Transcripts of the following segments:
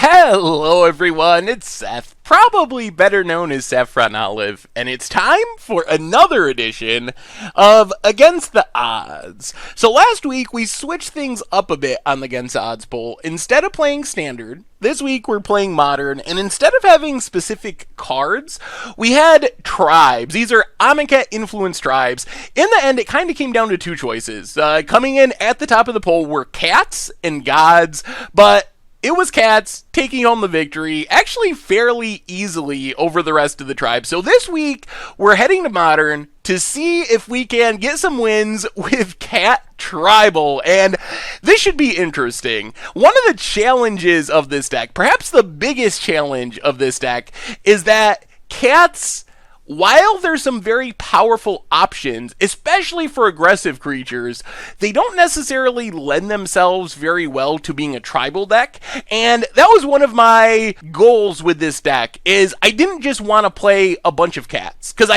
Hello everyone, it's Seth, probably better known as Saffron Olive, and it's time for another edition of Against the Odds. So last week we switched things up a bit on the Against the Odds poll. Instead of playing Standard, this week we're playing Modern, and instead of having specific cards, we had tribes. These are Amonkhet-influenced tribes. In the end, it kind of came down to two choices. Coming in at the top of the poll were cats and gods, but it was cats taking home the victory, actually fairly easily over the rest of the tribe. So this week, we're heading to Modern to see if we can get some wins with Cat Tribal, and this should be interesting. One of the challenges of this deck, perhaps the biggest challenge of this deck, is that cats, while there's some very powerful options, especially for aggressive creatures, they don't necessarily lend themselves very well to being a tribal deck. And that was one of my goals with this deck, is I didn't just want to play a bunch of cats, because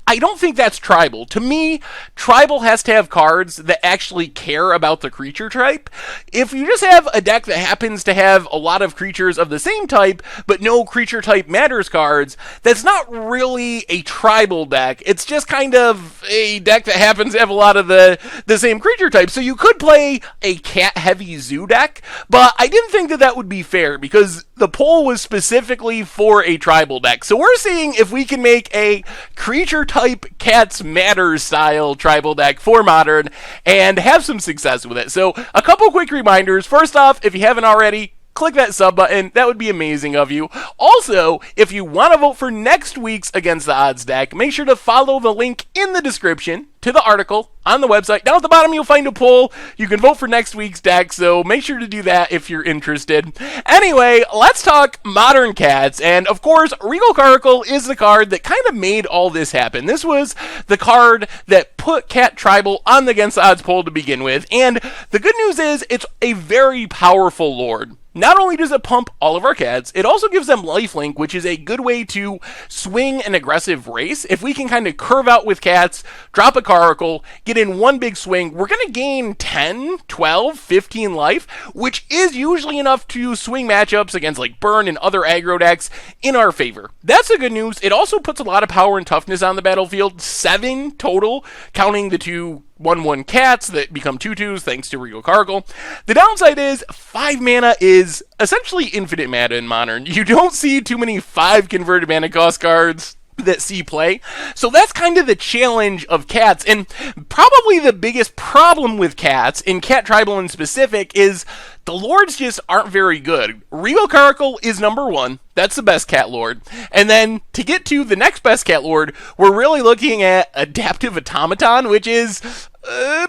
I don't think that's tribal. To me, tribal has to have cards that actually care about the creature type. If you just have a deck that happens to have a lot of creatures of the same type, but no creature type matters cards, that's not really a tribal deck. It's just kind of a deck that happens to have a lot of the same creature type. So you could play a cat-heavy zoo deck, but I didn't think that that would be fair, because the poll was specifically for a tribal deck. So we're seeing if we can make a creature type cats matter style tribal deck for Modern and have some success with it. So a couple quick reminders. First off, if you haven't already, click that sub button. That would be amazing of you. Also, if you want to vote for next week's Against the Odds deck, make sure to follow the link in the description to the article on the website. Down at the bottom, you'll find a poll. You can vote for next week's deck, so make sure to do that if you're interested. Anyway, let's talk Modern Cats. And of course, Regal Caracal is the card that kind of made all this happen. This was the card that put Cat Tribal on the Against the Odds poll to begin with. And the good news is it's a very powerful Lord. Not only does it pump all of our cats, it also gives them lifelink, which is a good way to swing an aggressive race. If we can kind of curve out with cats, drop a Caracal, get in one big swing, we're going to gain 10, 12, 15 life, which is usually enough to swing matchups against like Burn and other aggro decks in our favor. That's the good news. It also puts a lot of power and toughness on the battlefield, 7 total, counting the two 1/1 cats that become 2/2s thanks to Regal Caracal. The downside is 5 mana is essentially infinite mana in Modern. You don't see too many 5 converted mana cost cards that see play. So that's kind of the challenge of cats, and probably the biggest problem with cats, in Cat Tribal in specific, is the lords just aren't very good. Regal Caracal is number 1. That's the best cat lord. And then to get to the next best cat lord, we're really looking at Adaptive Automaton, which is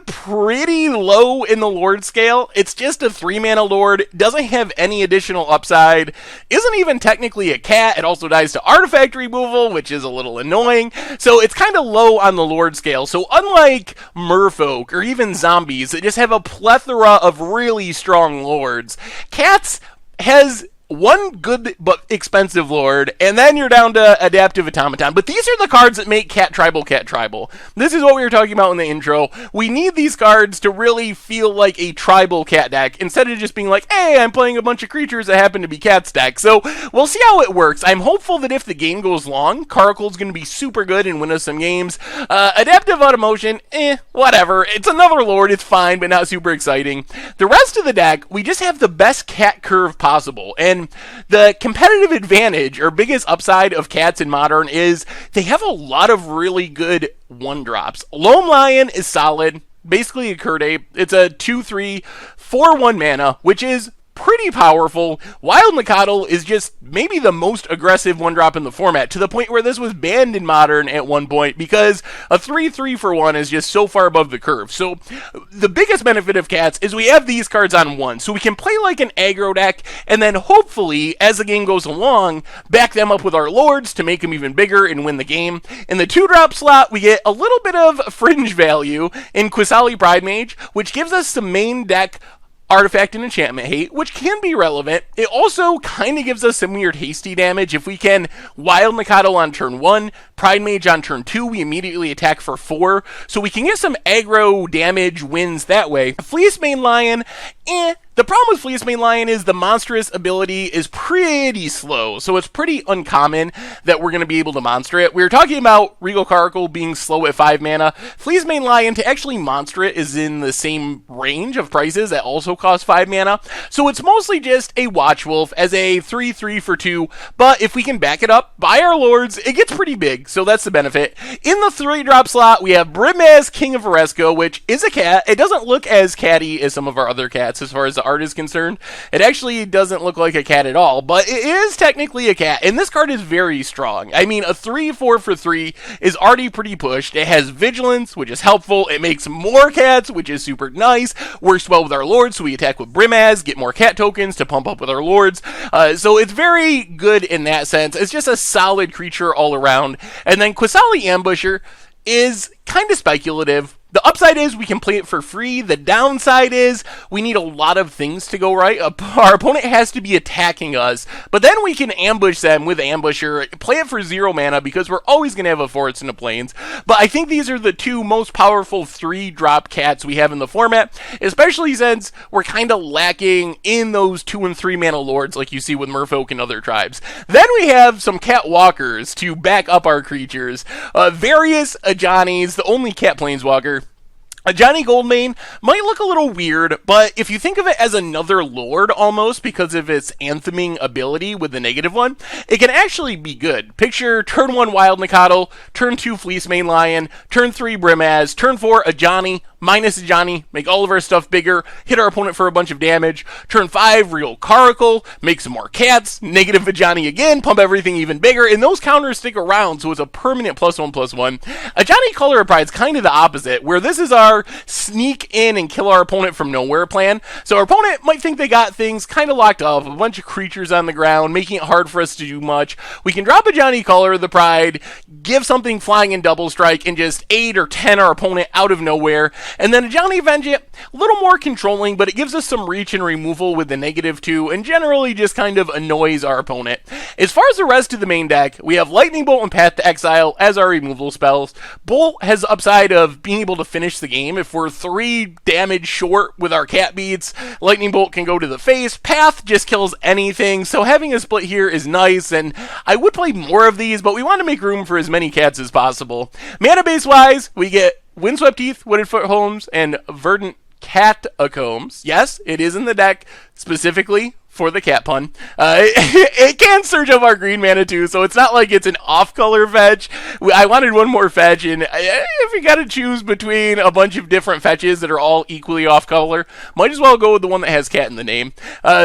pretty low in the lord scale. It's just a 3 mana lord, doesn't have any additional upside, isn't even technically a cat. It also dies to artifact removal, which is a little annoying. So it's kind of low on the lord scale. So unlike merfolk or even zombies that just have a plethora of really strong lords, cats has one good but expensive lord, and then you're down to Adaptive Automaton. But these are the cards that make Cat Tribal Cat Tribal. This is what we were talking about in the intro. We need these cards to really feel like a tribal cat deck, instead of just being like, hey, I'm playing a bunch of creatures that happen to be cats deck. So we'll see how it works. I'm hopeful that if the game goes long, Caracal's going to be super good and win us some games. Adaptive Automotion, whatever. It's another lord, it's fine, but not super exciting. The rest of the deck, we just have the best cat curve possible. And the competitive advantage, or biggest upside of cats in Modern, is they have a lot of really good 1-drops. Loam Lion is solid, basically a Curd Ape. It's a 2/3 4/1 mana, which is pretty powerful. Wild Nacatl is just maybe the most aggressive 1-drop in the format, to the point where this was banned in Modern at one point, because a 3/3 for 1 is just so far above the curve. So the biggest benefit of cats is we have these cards on 1, so we can play like an aggro deck, and then hopefully, as the game goes along, back them up with our lords to make them even bigger and win the game. In the 2-drop slot, we get a little bit of fringe value in Qasali Pridemage, which gives us some main deck artifact and enchantment hate, which can be relevant. It also kind of gives us some weird hasty damage. If we can Wild Nacatl on turn 1, Pridemage on turn 2, we immediately attack for 4, so we can get some aggro damage wins that way. Fleece Mane Lion The problem with Fleecemane Lion is the monstrous ability is pretty slow, so it's pretty uncommon that we're going to be able to monster it. We were talking about Regal Caracal being slow at 5 mana. Fleecemane Lion, to actually monster it, is in the same range of prices that also cost 5 mana, so it's mostly just a Watch Wolf as a 3/3 for 2, but if we can back it up by our lords, it gets pretty big, so that's the benefit. In the 3-drop slot, we have Brimaz, King of Oresco, which is a cat. It doesn't look as catty as some of our other cats as far as the art is concerned. It actually doesn't look like a cat at all, but it is technically a cat, and this card is very strong. I mean, a 3/4 for 3 is already pretty pushed. It has Vigilance, which is helpful. It makes more cats, which is super nice. Works well with our lords, so we attack with Brimaz, get more cat tokens to pump up with our lords. So it's very good in that sense. It's just a solid creature all around. And then Qasali Ambusher is kind of speculative. The upside is we can play it for free. The downside is we need a lot of things to go right. Our opponent has to be attacking us, but then we can ambush them with Ambusher, play it for 0 mana because we're always going to have a Forest in the Plains. But I think these are the two most powerful 3-drop cats we have in the format, especially since we're kind of lacking in those 2 and 3 mana lords like you see with Merfolk and other tribes. Then we have some cat walkers to back up our creatures. Various Ajanis, the only cat planeswalker. Ajani Goldmane might look a little weird, but if you think of it as another lord almost because of its antheming ability with the -1, it can actually be good. Picture turn 1 Wild Nikado, turn 2 Fleecemane Lion, turn 3 Brimaz, turn 4 Ajani, minus Ajani, make all of our stuff bigger, hit our opponent for a bunch of damage, turn 5 Regal Caracal, make some more cats, negative Ajani again, pump everything even bigger, and those counters stick around, so it's a permanent +1/+1. Ajani Color of Pride is kind of the opposite, where this is our sneak in and kill our opponent from nowhere plan. So our opponent might think they got things kind of locked up, a bunch of creatures on the ground, making it hard for us to do much. We can drop Ajani Color of the Pride, give something flying in double strike, and just 8 or 10 our opponent out of nowhere. And then Ajani Avenge it, a little more controlling, but it gives us some reach and removal with the -2, and generally just kind of annoys our opponent. As far as the rest of the main deck, we have Lightning Bolt and Path to Exile as our removal spells. Bolt has the upside of being able to finish the game. If we're 3 damage short with our cat beats, Lightning Bolt can go to the face. Path just kills anything, so having a split here is nice, and I would play more of these, but we want to make room for as many cats as possible. Mana base wise, we get Windswept Heath, Wooded Footholds, and Verdant Catacombs. Yes, it is in the deck specifically for the cat pun. It can search up our green mana too, so it's not like it's an off-color fetch. I wanted one more fetch, and if you gotta choose between a bunch of different fetches that are all equally off-color, might as well go with the one that has cat in the name.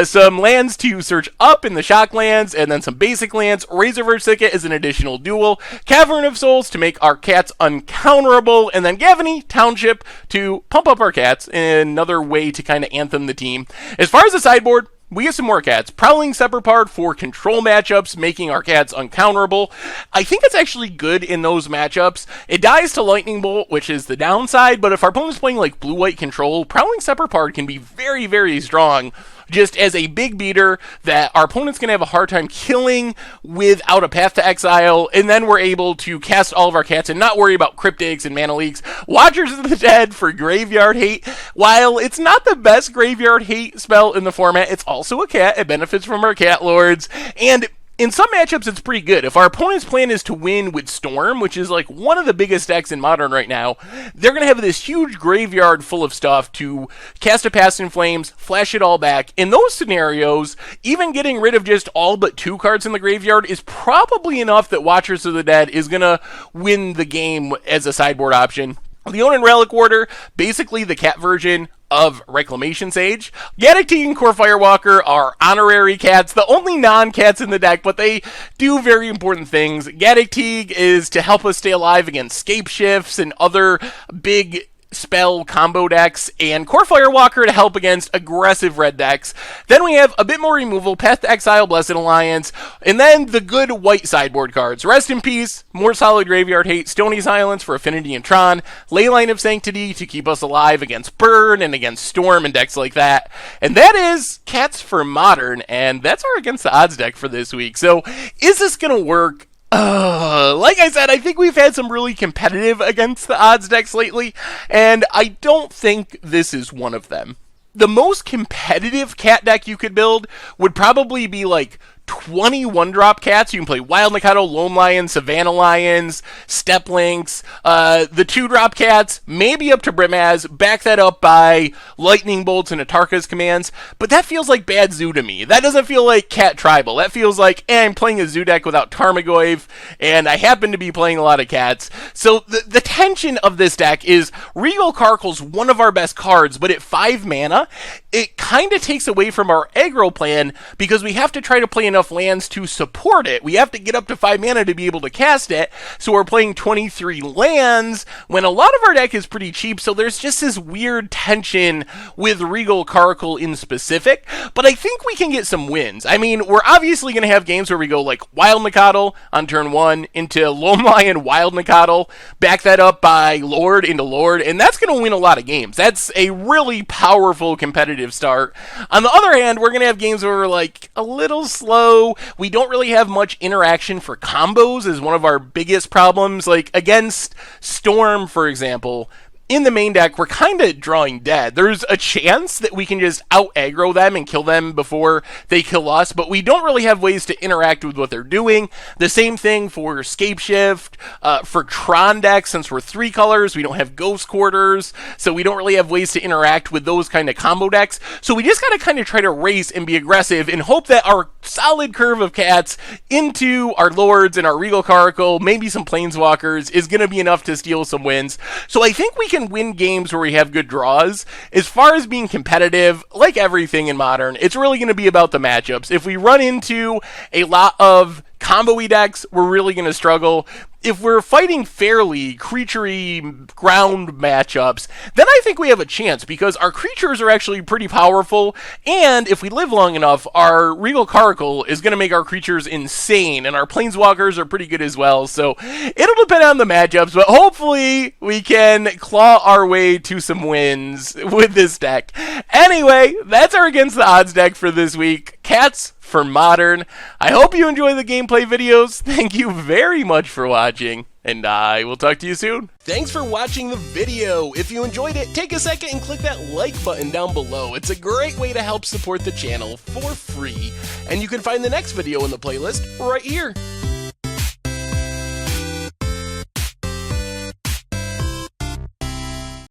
Some lands to search up in the shock lands, and then some basic lands. Razorverse Thicket is an additional dual. Cavern of Souls to make our cats uncounterable, and then Gavany Township to pump up our cats, another way to kind of anthem the team. As far as the sideboard, we get some more cats. Prowling Sepulchre for control matchups, making our cats uncounterable. I think it's actually good in those matchups. It dies to Lightning Bolt, which is the downside, but if our opponent's playing like blue-white control, Prowling Sepulchre can be very, very strong just as a big beater that our opponent's going to have a hard time killing without a Path to Exile, and then we're able to cast all of our cats and not worry about cryptics and mana leaks. Watchers of the Dead for Graveyard Hate. While it's not the best Graveyard Hate spell in the format, it's also a cat. It benefits from our cat lords, and in some matchups, it's pretty good. If our opponent's plan is to win with Storm, which is like one of the biggest decks in Modern right now, they're going to have this huge graveyard full of stuff to cast a Past in Flames, flash it all back. In those scenarios, even getting rid of just all but 2 cards in the graveyard is probably enough that Watchers of the Dead is going to win the game as a sideboard option. Leonin Relic Warder, basically the cat version of Reclamation Sage. Gaddock Teeg and Core Firewalker are honorary cats, the only non-cats in the deck, but they do very important things. Gaddock Teeg is to help us stay alive against scape shifts and other big spell combo decks, and Core Firewalker to help against aggressive red decks. Then we have a bit more removal, Path to Exile, Blessed Alliance, and then the good white sideboard cards. Rest in Peace, more solid Graveyard Hate, Stony Silence for Affinity and Tron, Leyline of Sanctity to keep us alive against Burn and against Storm and decks like that. And that is Cats for Modern, and that's our Against the Odds deck for this week. So, is this going to work? Like I said, I think we've had some really competitive Against the Odds decks lately, and I don't think this is one of them. the most competitive cat deck you could build would probably be like 21-drop cats. You can play Wild Mikado, Lone Lion, Savannah Lions, Steppe Lynx, the 2-drop cats, maybe up to Brimaz, back that up by Lightning Bolts and Atarka's commands, but that feels like bad zoo to me. That doesn't feel like cat tribal. That feels like, I'm playing a zoo deck without Tarmogoyf, and I happen to be playing a lot of cats. So the tension of this deck is Regal Carkel's one of our best cards, but at 5 mana, it kind of takes away from our aggro plan because we have to try to play enough lands to support it. We have to get up to 5 mana to be able to cast it, so we're playing 23 lands when a lot of our deck is pretty cheap, so there's just this weird tension with Regal Carkel in specific, but I think we can get some wins. I mean, we're obviously going to have games where we go like Wild Mikado on turn 1 into Lone Lion, Wild Mikado, back that up by Lord into Lord, and that's going to win a lot of games. That's a really powerful competitive start. On the other hand, we're going to have games where we're like a little slow. We don't really have much interaction for combos is one of our biggest problems. Like against Storm, for example, in the main deck, we're kind of drawing dead. There's a chance that we can just out-aggro them and kill them before they kill us, but we don't really have ways to interact with what they're doing. The same thing for Scapeshift, for Tron decks, since we're 3 colors, we don't have Ghost Quarters, so we don't really have ways to interact with those kind of combo decks. So we just gotta kind of try to race and be aggressive and hope that our solid curve of cats into our Lords and our Regal Carkel, maybe some Planeswalkers, is gonna be enough to steal some wins. So I think we can win games where we have good draws. As far as being competitive, like everything in Modern, it's really going to be about the matchups. If we run into a lot of combo-y decks, we're really going to struggle. If we're fighting fairly creature-y ground matchups, then I think we have a chance because our creatures are actually pretty powerful, and if we live long enough, our Regal Carkel is going to make our creatures insane, and our Planeswalkers are pretty good as well, so it'll depend on the matchups, but hopefully we can claw our way to some wins with this deck. Anyway, that's our Against the Odds deck for this week. Cats for Modern. I hope you enjoy the gameplay videos. Thank you very much for watching, and I will talk to you soon. Thanks for watching the video. If you enjoyed it, take a second and click that like button down below. It's a great way to help support the channel for free, and you can find the next video in the playlist right here.